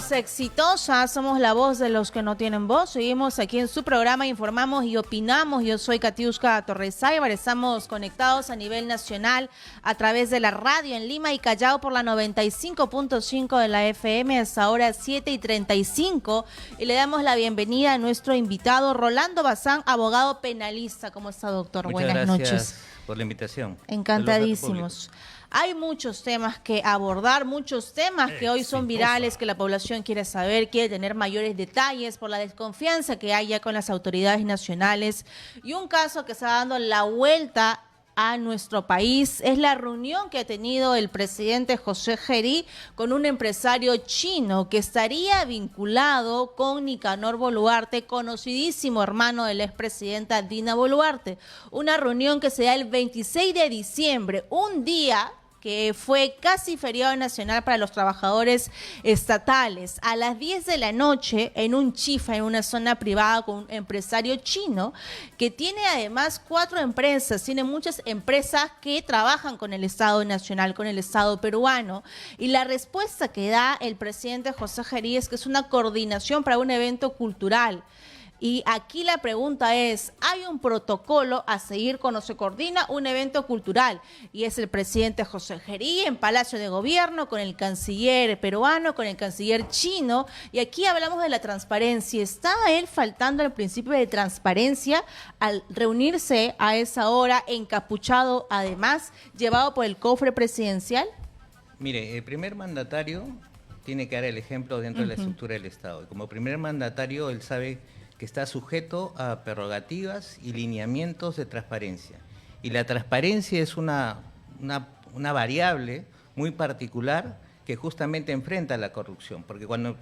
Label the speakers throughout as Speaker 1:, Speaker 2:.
Speaker 1: Voz Exitosa, somos la voz de los que no tienen voz. Seguimos aquí en su programa, informamos y opinamos. Yo soy Katiuska Torres Aybar. Estamos conectados a nivel nacional a través de la radio en Lima y Callao por la 95.5 de la FM, hasta ahora 7:35. Y le damos la bienvenida a nuestro invitado, Rolando Bazán, abogado penalista. ¿Cómo está, doctor? Buenas noches.
Speaker 2: Gracias por la invitación.
Speaker 1: Encantadísimos. Hay muchos temas que abordar, muchos temas que hoy son virales, que la población quiere saber, quiere tener mayores detalles por la desconfianza que hay ya con las autoridades nacionales. Y un caso que está dando la vuelta a nuestro país es la reunión que ha tenido el presidente José Gerí con un empresario chino que estaría vinculado con Nicanor Boluarte, conocidísimo hermano de la expresidenta Dina Boluarte. Una reunión que se da el 26 de diciembre, un día que fue casi feriado nacional para los trabajadores estatales, a las 10 de la noche en un chifa, en una zona privada con un empresario chino que tiene además 4 empresas, tiene muchas empresas que trabajan con el Estado nacional, con el Estado peruano, y la respuesta que da el presidente José Gerí es que es una coordinación para un evento cultural. Y aquí la pregunta es, ¿hay un protocolo a seguir cuando se coordina un evento cultural? Y es el presidente José Gerí en Palacio de Gobierno, con el canciller peruano, con el canciller chino, y aquí hablamos de la transparencia. ¿Está él faltando al principio de transparencia al reunirse a esa hora, encapuchado, además, llevado por el cofre presidencial?
Speaker 2: Mire, el primer mandatario tiene que dar el ejemplo dentro de la estructura del Estado. Y como primer mandatario, él sabe que está sujeto a prerrogativas y lineamientos de transparencia. Y la transparencia es una variable muy particular que justamente enfrenta la corrupción, porque cuando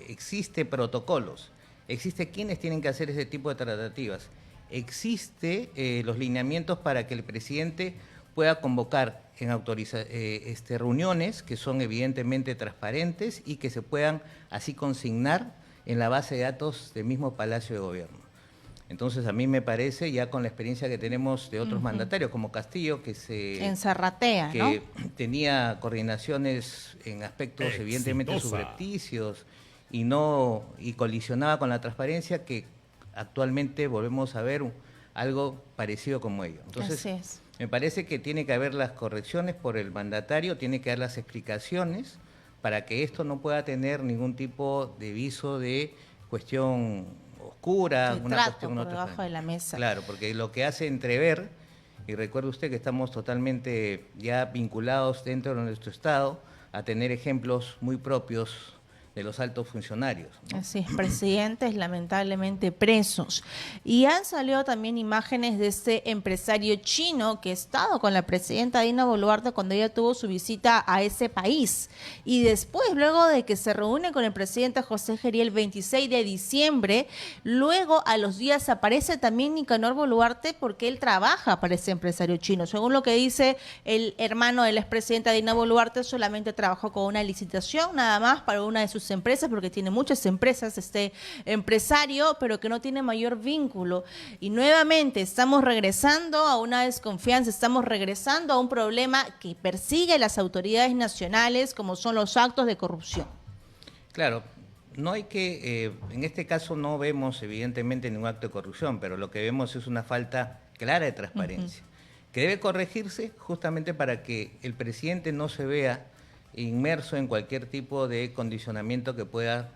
Speaker 2: existe protocolos, existe quienes tienen que hacer ese tipo de tratativas, existe los lineamientos para que el presidente pueda convocar en reuniones que son evidentemente transparentes y que se puedan así consignar en la base de datos del mismo Palacio de Gobierno. Entonces, a mí me parece, ya con la experiencia que tenemos de otros mandatarios, como Castillo, que
Speaker 1: en Zarratea,
Speaker 2: que tenía coordinaciones en aspectos evidentemente subrepticios y colisionaba con la transparencia, que actualmente volvemos a ver algo parecido como ello. Entonces, me parece que tiene que haber las correcciones por el mandatario, tiene que haber las explicaciones para que esto no pueda tener ningún tipo de viso de cuestión oscura,
Speaker 1: una cuestión por debajo de la mesa.
Speaker 2: Claro, porque lo que hace entrever, y recuerde usted que estamos totalmente ya vinculados dentro de nuestro Estado a tener ejemplos muy propios de los altos funcionarios, ¿no?
Speaker 1: Así es, presidentes lamentablemente presos. Y han salido también imágenes de este empresario chino que ha estado con la presidenta Dina Boluarte cuando ella tuvo su visita a ese país. Y después, luego de que se reúne con el presidente José Gerí el 26 de diciembre, luego a los días aparece también Nicanor Boluarte porque él trabaja para ese empresario chino. Según lo que dice el hermano de la expresidenta Dina Boluarte, solamente trabajó con una licitación nada más para una de sus empresas, porque tiene muchas empresas este empresario, pero que no tiene mayor vínculo. Y nuevamente estamos regresando a una desconfianza, estamos regresando a un problema que persigue las autoridades nacionales, como son los actos de corrupción.
Speaker 2: Claro, no hay que, en este caso no vemos evidentemente ningún acto de corrupción, pero lo que vemos es una falta clara de transparencia, que debe corregirse justamente para que el presidente no se vea inmerso en cualquier tipo de condicionamiento que pueda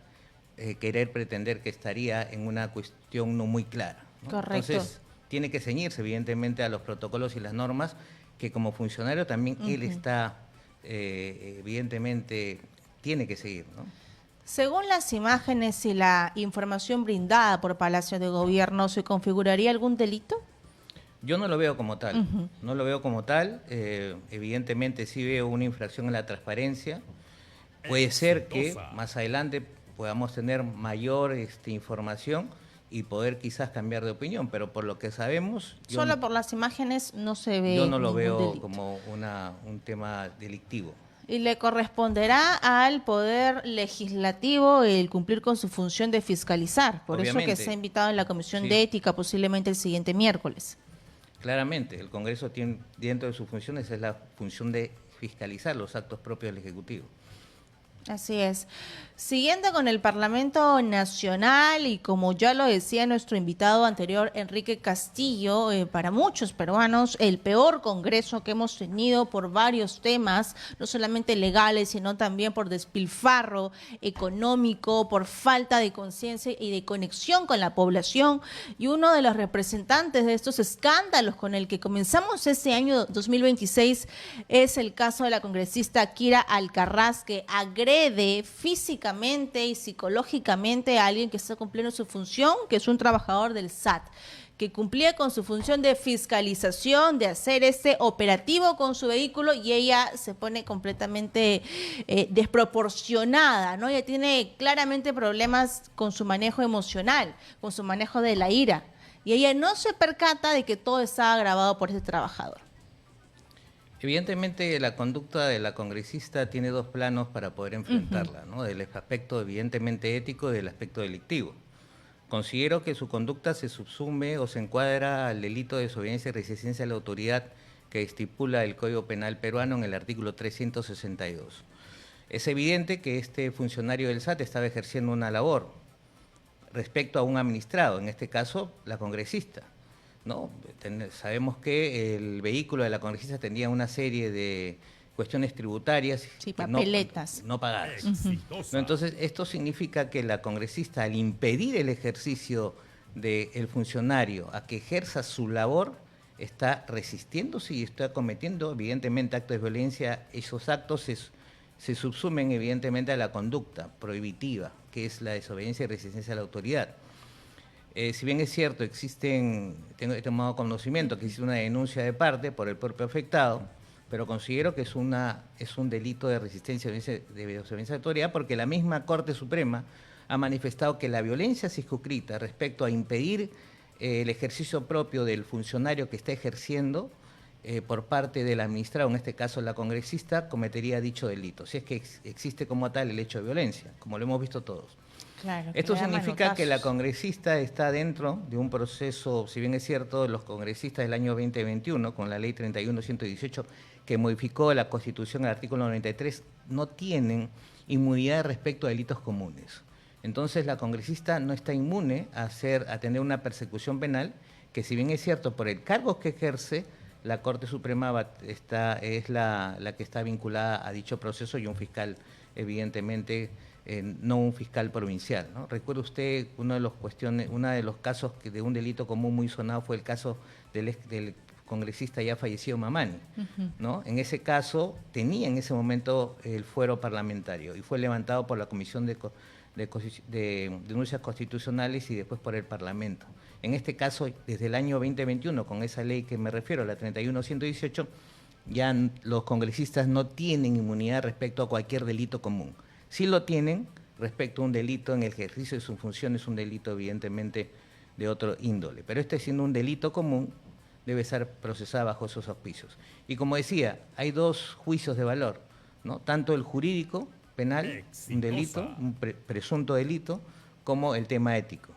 Speaker 2: querer pretender que estaría en una cuestión no muy clara, ¿no?
Speaker 1: Correcto.
Speaker 2: Entonces, tiene que ceñirse evidentemente a los protocolos y las normas que como funcionario también él está, evidentemente, tiene que seguir, ¿no?
Speaker 1: Según las imágenes y la información brindada por Palacio de Gobierno, ¿se configuraría algún delito?
Speaker 2: Yo no lo veo como tal, no lo veo como tal, evidentemente sí veo una infracción en la transparencia, puede ser que más adelante podamos tener mayor información y poder quizás cambiar de opinión, pero por lo que sabemos...
Speaker 1: Solo por las imágenes no se ve.
Speaker 2: Yo no lo veo
Speaker 1: delito
Speaker 2: como un tema delictivo.
Speaker 1: Y le corresponderá al Poder Legislativo el cumplir con su función de fiscalizar, por
Speaker 2: Obviamente.
Speaker 1: eso que se ha invitado en la Comisión de Ética posiblemente el siguiente miércoles.
Speaker 2: Claramente, el Congreso tiene dentro de sus funciones es la función de fiscalizar los actos propios del Ejecutivo.
Speaker 1: Así es. Siguiendo con el Parlamento Nacional y como ya lo decía nuestro invitado anterior, Enrique Castillo, para muchos peruanos el peor congreso que hemos tenido por varios temas, no solamente legales, sino también por despilfarro económico, por falta de conciencia y de conexión con la población. Y uno de los representantes de estos escándalos con el que comenzamos este año 2026 es el caso de la congresista Kira Alcaraz, que agrede físicamente y psicológicamente a alguien que está cumpliendo su función, que es un trabajador del SAT, que cumplía con su función de fiscalización, de hacer este operativo con su vehículo, y ella se pone completamente desproporcionada, ¿no? Ella tiene claramente problemas con su manejo emocional, con su manejo de la ira, y ella no se percata de que todo está agravado por ese trabajador.
Speaker 2: Evidentemente la conducta de la congresista tiene dos planos para poder enfrentarla, ¿no? Del aspecto evidentemente ético y del aspecto delictivo. Considero que su conducta se subsume o se encuadra al delito de desobediencia y resistencia a la autoridad que estipula el Código Penal peruano en el artículo 362. Es evidente que este funcionario del SAT estaba ejerciendo una labor respecto a un administrado, en este caso la congresista, ¿no? Sabemos que el vehículo de la congresista tenía una serie de cuestiones tributarias,
Speaker 1: sí, papeletas
Speaker 2: no pagadas. ¿No? Entonces, esto significa que la congresista, al impedir el ejercicio del funcionario a que ejerza su labor, está resistiéndose y está cometiendo evidentemente actos de violencia. Esos actos se subsumen evidentemente a la conducta prohibitiva, que es la desobediencia y resistencia a la autoridad. Si bien es cierto, he tomado conocimiento que existe una denuncia de parte por el propio afectado, pero considero que es un delito de resistencia de desobediencia a la autoridad, porque la misma Corte Suprema ha manifestado que la violencia circunscrita respecto a impedir el ejercicio propio del funcionario que está ejerciendo por parte del administrado, en este caso la congresista, cometería dicho delito, si es que existe como tal el hecho de violencia, como lo hemos visto todos.
Speaker 1: Claro,
Speaker 2: esto significa que la congresista está dentro de un proceso, si bien es cierto, los congresistas del año 2021, con la ley 31.118, que modificó la Constitución al artículo 93, no tienen inmunidad respecto a delitos comunes. Entonces la congresista no está inmune a tener una persecución penal, que si bien es cierto, por el cargo que ejerce, la Corte Suprema es la que está vinculada a dicho proceso y un fiscal, evidentemente, no un fiscal provincial, ¿no? Recuerde usted, uno de los casos de un delito común muy sonado fue el caso del congresista ya fallecido Mamani, ¿no? En ese caso tenía en ese momento el fuero parlamentario y fue levantado por la Comisión de Denuncias Constitucionales y después por el Parlamento. En este caso, desde el año 2021, con esa ley que me refiero, la 31.118, ya los congresistas no tienen inmunidad respecto a cualquier delito común. Sí lo tienen respecto a un delito en el ejercicio de sus funciones, un delito evidentemente de otro índole. Pero siendo un delito común, debe ser procesado bajo esos auspicios. Y como decía, hay dos juicios de valor, ¿no? Tanto el jurídico, penal, un delito, un presunto delito, como el tema ético.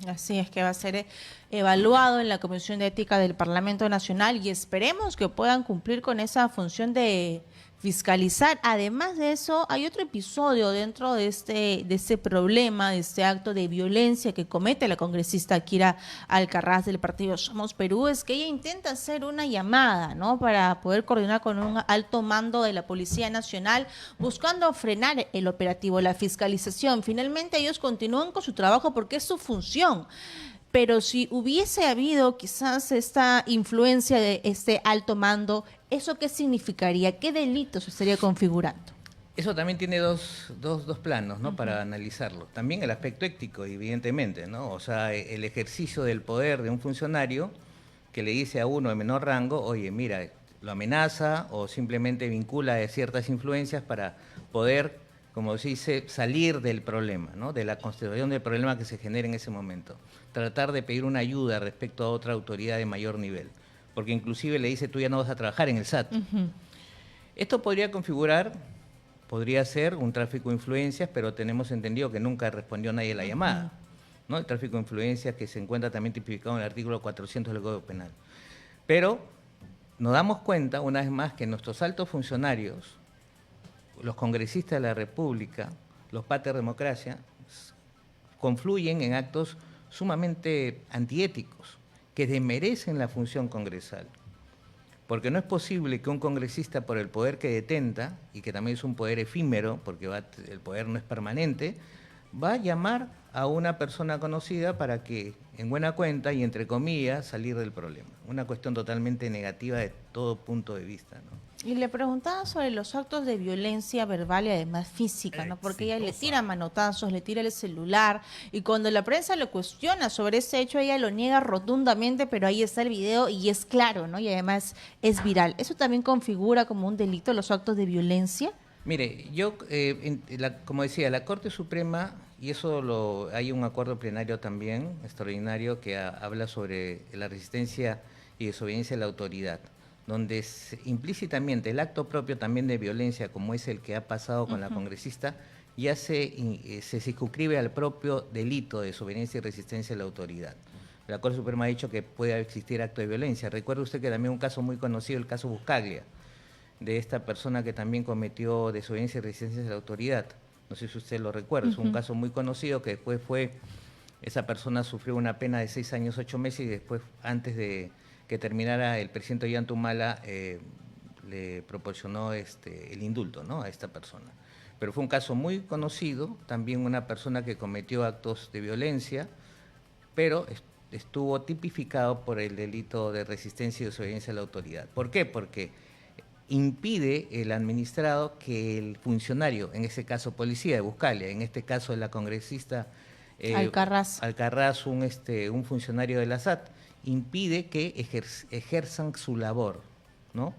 Speaker 1: Así es, que va a ser evaluado en la Comisión de Ética del Parlamento Nacional y esperemos que puedan cumplir con esa función de fiscalizar. Además de eso, hay otro episodio dentro de este problema, de este acto de violencia que comete la congresista Kira Alcaraz del partido Somos Perú, es que ella intenta hacer una llamada, ¿no?, para poder coordinar con un alto mando de la Policía Nacional, buscando frenar el operativo, la fiscalización. Finalmente ellos continúan con su trabajo porque es su función. Pero si hubiese habido quizás esta influencia de este alto mando, ¿eso qué significaría? ¿Qué delitos se estaría configurando?
Speaker 2: Eso también tiene dos planos, ¿no?, para analizarlo. También el aspecto ético, evidentemente, ¿no? O sea, el ejercicio del poder de un funcionario que le dice a uno de menor rango, oye, mira, lo amenaza o simplemente vincula de ciertas influencias para poder, como se dice, salir del problema, ¿no?, de la constitución del problema que se genera en ese momento. Tratar de pedir una ayuda respecto a otra autoridad de mayor nivel, porque inclusive le dice, tú ya no vas a trabajar en el SAT. Esto podría ser un tráfico de influencias, pero tenemos entendido que nunca respondió nadie a la llamada, ¿no? El tráfico de influencias que se encuentra también tipificado en el artículo 400 del Código Penal. Pero nos damos cuenta, una vez más, que nuestros altos funcionarios los congresistas de la República, los pater democracia, confluyen en actos sumamente antiéticos, que desmerecen la función congresal. Porque no es posible que un congresista, por el poder que detenta, y que también es un poder efímero, porque el poder no es permanente, va a llamar a una persona conocida para que, en buena cuenta y entre comillas, salir del problema. Una cuestión totalmente negativa de todo punto de vista, ¿no?
Speaker 1: Y le preguntaba sobre los actos de violencia verbal y además física, ¿no? Porque ella le tira manotazos, le tira el celular, y cuando la prensa lo cuestiona sobre ese hecho, ella lo niega rotundamente, pero ahí está el video y es claro, ¿no? Y además es viral. ¿Eso también configura como un delito los actos de violencia?
Speaker 2: Mire, yo, como decía, la Corte Suprema, y eso hay un acuerdo plenario también, extraordinario, que habla sobre la resistencia y desobediencia de la autoridad, donde implícitamente el acto propio también de violencia, como es el que ha pasado con la congresista, ya se circunscribe al propio delito de desobediencia y resistencia de la autoridad. La Corte Suprema ha dicho que puede existir acto de violencia. Recuerde usted que también un caso muy conocido, el caso Buscaglia, de esta persona que también cometió desobediencia y resistencia de la autoridad. No sé si usted lo recuerda, es un caso muy conocido que después esa persona sufrió una pena de 6 años, 8 meses y después, antes de que terminara, el presidente Ollanta le proporcionó el indulto, ¿no?, a esta persona. Pero fue un caso muy conocido, también una persona que cometió actos de violencia, pero estuvo tipificado por el delito de resistencia y desobediencia a la autoridad. ¿Por qué? Porque impide el administrado que el funcionario, en este caso policía de Buscalia, en este caso la congresista Alcarraz, un funcionario de la SAT, impide que ejerzan su labor, ¿no?,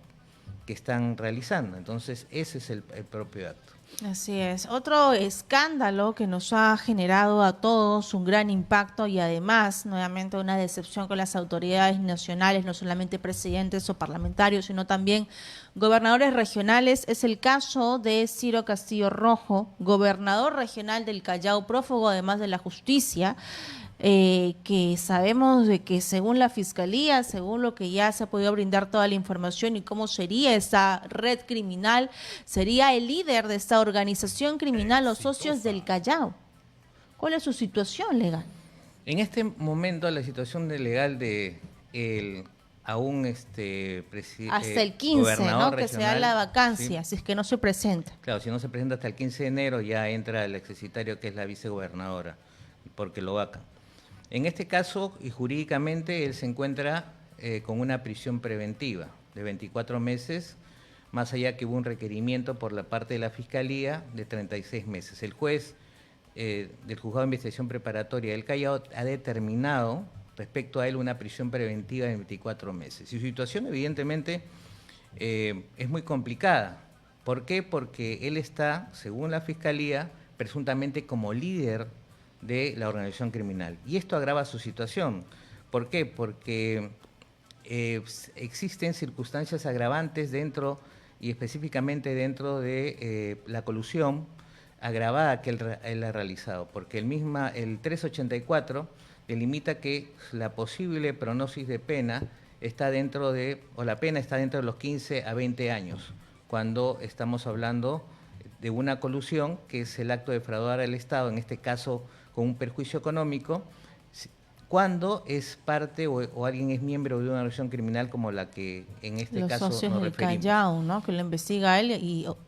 Speaker 2: que están realizando. Entonces, ese es el propio acto.
Speaker 1: Así es. Otro escándalo que nos ha generado a todos un gran impacto y además, nuevamente, una decepción con las autoridades nacionales, no solamente presidentes o parlamentarios, sino también gobernadores regionales, es el caso de Ciro Castillo Rojo, gobernador regional del Callao, prófugo además de la justicia, que sabemos de que según la Fiscalía, según lo que ya se ha podido brindar toda la información y cómo sería esa red criminal, sería el líder de esta organización criminal, los socios del Callao. ¿Cuál es su situación legal?
Speaker 2: En este momento la situación legal de aún
Speaker 1: hasta el 15, ¿no?, que se da la vacancia, ¿sí?, si es que no se presenta.
Speaker 2: Claro, si no se presenta hasta el 15 de enero ya entra el exsecretario, que es la vicegobernadora, porque lo vacan. En este caso, y jurídicamente, él se encuentra con una prisión preventiva de 24 meses, más allá que hubo un requerimiento por la parte de la Fiscalía de 36 meses. El juez del Juzgado de Investigación Preparatoria del Callao ha determinado respecto a él una prisión preventiva de 24 meses. Y su situación, evidentemente, es muy complicada. ¿Por qué? Porque él está, según la Fiscalía, presuntamente como líder de la organización criminal. Y esto agrava su situación. ¿Por qué? Porque existen circunstancias agravantes dentro, y específicamente dentro de la colusión agravada que él ha realizado, porque el 384 delimita que la posible prognosis de pena está dentro la pena está dentro de los 15 a 20 años, cuando estamos hablando de una colusión, que es el acto de defraudar al Estado, en este caso con un perjuicio económico, cuando es parte o alguien es miembro de una organización criminal como la que en este caso nos referimos. Los socios del
Speaker 1: Callao, ¿no?, que lo investiga él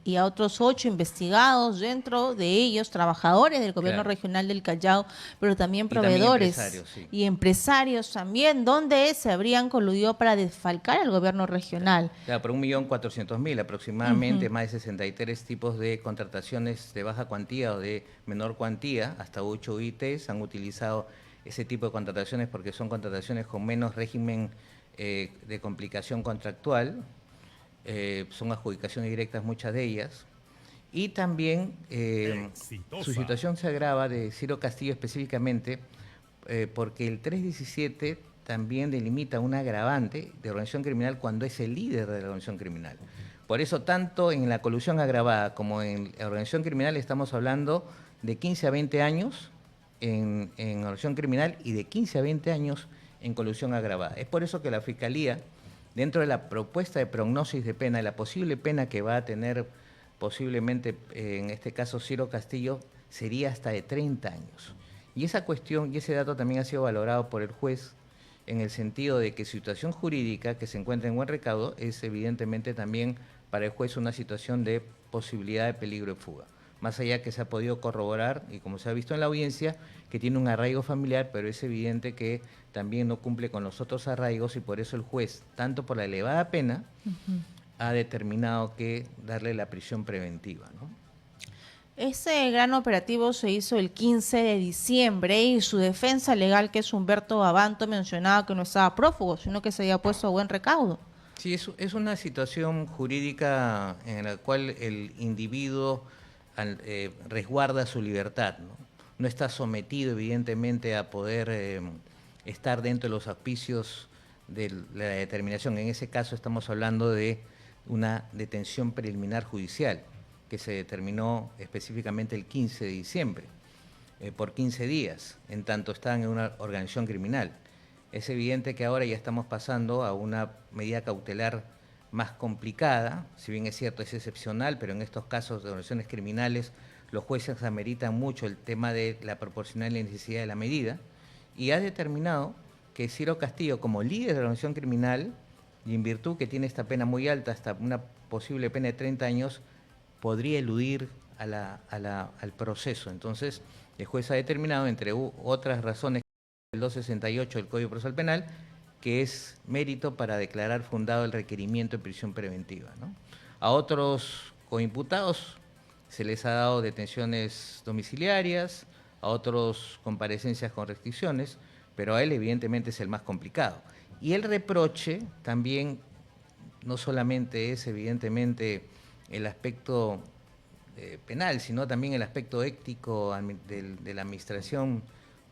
Speaker 1: y a otros 8 investigados, dentro de ellos trabajadores del gobierno regional del Callao, pero también proveedores y empresarios también, donde se habrían coludido para desfalcar al gobierno regional.
Speaker 2: Claro, por 1.400.000 aproximadamente, más de 63 tipos de contrataciones de baja cuantía o de menor cuantía, hasta 8 UITs han utilizado ese tipo de contrataciones porque son contrataciones con menos régimen de complicación contractual, son adjudicaciones directas muchas de ellas, y también su situación se agrava de Ciro Castillo específicamente porque el 317 también delimita un agravante de organización criminal cuando es el líder de la organización criminal. Por eso, tanto en la colusión agravada como en la organización criminal estamos hablando de 15 a 20 años en organización criminal y de 15 a 20 años en colusión agravada. Es por eso que la Fiscalía, dentro de la propuesta de prognosis de pena, de la posible pena que va a tener posiblemente, en este caso Ciro Castillo, sería hasta de 30 años. Y esa cuestión y ese dato también ha sido valorado por el juez en el sentido de que situación jurídica que se encuentra en buen recaudo es evidentemente también para el juez una situación de posibilidad de peligro de fuga. Más allá que se ha podido corroborar, y como se ha visto en la audiencia, que tiene un arraigo familiar, pero es evidente que también no cumple con los otros arraigos y por eso el juez, tanto por la elevada pena, ha determinado que darle la prisión preventiva, ¿no?
Speaker 1: Ese gran operativo se hizo el 15 de diciembre y su defensa legal, que es Humberto Abanto, mencionaba que no estaba prófugo, sino que se había puesto a buen recaudo.
Speaker 2: Sí, es una situación jurídica en la cual el individuo resguarda su libertad, ¿no? No está sometido, evidentemente, a poder estar dentro de los auspicios de la determinación. En ese caso estamos hablando de una detención preliminar judicial que se determinó específicamente el 15 de diciembre, por 15 días, en tanto están en una organización criminal. Es evidente que ahora ya estamos pasando a una medida cautelar más complicada, si bien es cierto es excepcional, pero en estos casos de organizaciones criminales los jueces ameritan mucho el tema de la proporcionalidad y la necesidad de la medida, y ha determinado que Ciro Castillo, como líder de la organización criminal, y en virtud que tiene esta pena muy alta, hasta una posible pena de 30 años, podría eludir al proceso. Entonces, el juez ha determinado, entre otras razones, el 268 del Código Procesal Penal, que es mérito para declarar fundado el requerimiento de prisión preventiva, ¿no? A otros coimputados se les ha dado detenciones domiciliarias, a otros comparecencias con restricciones, pero a él evidentemente es el más complicado. Y el reproche también no solamente es evidentemente el aspecto penal, sino también el aspecto ético de la administración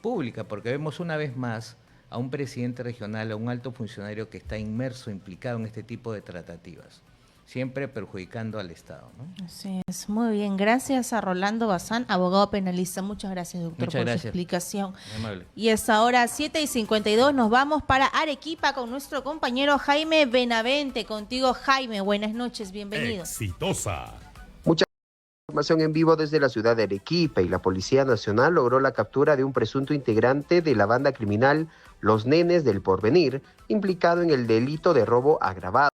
Speaker 2: pública, porque vemos una vez más a un presidente regional, a un alto funcionario que está inmerso, implicado en este tipo de tratativas, siempre perjudicando al Estado, ¿no?
Speaker 1: Así es, muy bien. Gracias a Rolando Bazán, abogado penalista. Muchas gracias, doctor,
Speaker 2: Muchas gracias.
Speaker 1: su explicación.
Speaker 2: Muy amable.
Speaker 1: Y es ahora 7:52, nos vamos para Arequipa con nuestro compañero Jaime Benavente. Contigo, Jaime, buenas noches, bienvenido.
Speaker 3: Exitosa.
Speaker 4: Información en vivo desde la ciudad de Arequipa y la Policía Nacional logró la captura de un presunto integrante de la banda criminal Los Nenes del Porvenir, implicado en el delito de robo agravado.